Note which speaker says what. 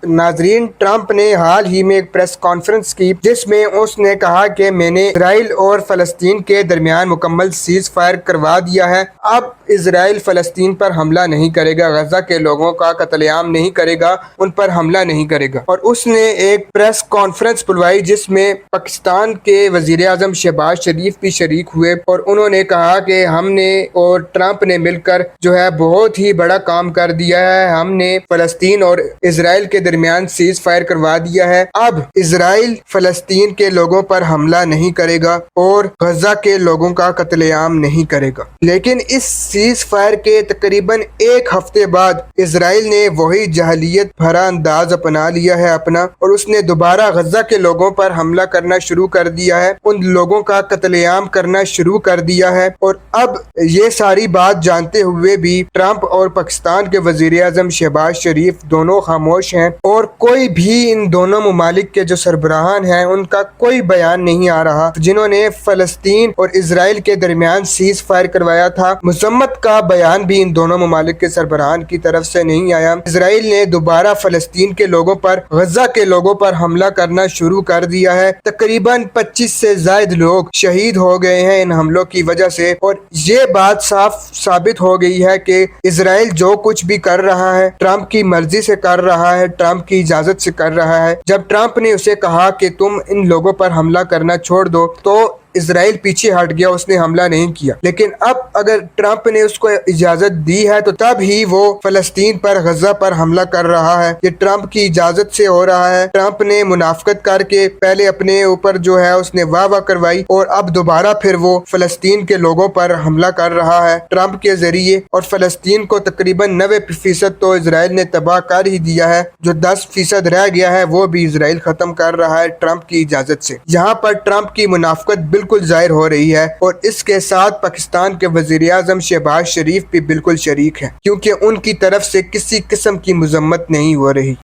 Speaker 1: नाजरीन, ट्रंप ने हाल ही में एक प्रेस कॉन्फ्रेंस की जिसमें उसने कहा कि मैंने इसराइल और फलस्तीन के दरमियान मुकम्मल सीज फायर करवा दिया है। अब इसराइल फलस्तीन पर हमला नहीं करेगा, गजा के लोगों का कत्लेआम नहीं करेगा, उन पर हमला नहीं करेगा। और उसने एक प्रेस कॉन्फ्रेंस बुलवाई जिसमें पाकिस्तान के वजीर आजम शहबाज शरीफ भी शरीक हुए और उन्होंने कहा कि हमने और ट्रंप ने मिलकर जो है बहुत ही बड़ा काम कर दिया है, हमने फलस्तीन और इसराइल के दरमियान सीज फायर करवा दिया है। अब इसराइल फलस्तीन के लोगों पर हमला नहीं करेगा और गजा के लोगों का कत्लेआम नहीं करेगा। लेकिन इस सीज फायर के तकरीबन एक हफ्ते बाद इसराइल ने वही जहलियत भरा अंदाज अपना लिया है अपना, और उसने दोबारा गजा के लोगों पर हमला करना शुरू कर दिया है, उन लोगों का कत्लेआम करना शुरू कर दिया है। और अब ये सारी बात जानते हुए भी ट्रंप और पाकिस्तान के वजीर आजम शहबाज शरीफ दोनों खामोश हैं और कोई भी इन दोनों ममालिक के जो सरबराहान हैं उनका कोई बयान नहीं आ रहा। जिन्होंने फलस्तीन और इसराइल के दरमियान सीज फायर करवाया था, मजम्मत का बयान भी इन दोनों ममालिक के सरबराहान की तरफ से नहीं आया। इसराइल ने दोबारा फलस्तीन के लोगों पर, गजा के लोगों पर हमला करना शुरू कर दिया है। तकरीबन 25 से ज्यादा लोग शहीद हो गए हैं इन हमलों की वजह से, और ये बात साफ साबित हो गई है कि इसराइल जो कुछ भी कर रहा है ट्रंप की मर्जी से कर रहा है, ट्रंप की इजाजत से कर रहा है। जब ट्रंप ने उसे कहा कि तुम इन लोगों पर हमला करना छोड़ दो तो इसराइल पीछे हट गया, उसने हमला नहीं किया। लेकिन अब अगर ट्रंप ने उसको इजाजत दी है तो तब ही वो फलस्तीन पर, गजा पर हमला कर रहा है। ये ट्रंप की इजाजत से हो रहा है। ट्रंप ने मुनाफकत करके पहले अपने ऊपर जो है उसने वाह करवाई और अब दोबारा फिर वो फलस्तीन के लोगों पर हमला कर रहा है ट्रंप के जरिए। और फलस्तीन को तकरीबन 90% तो इसराइल ने तबाह कर ही दिया है, जो 10% रह गया है वो भी इसराइल खत्म कर रहा है ट्रंप की इजाजत से। यहाँ पर ट्रंप की मुनाफकत बिल्कुल जाहिर हो रही है और इसके साथ पाकिस्तान के वजीर आजम शहबाज शरीफ भी बिल्कुल शरीक है, क्योंकि उनकी तरफ से किसी किस्म की मजम्मत नहीं हो रही।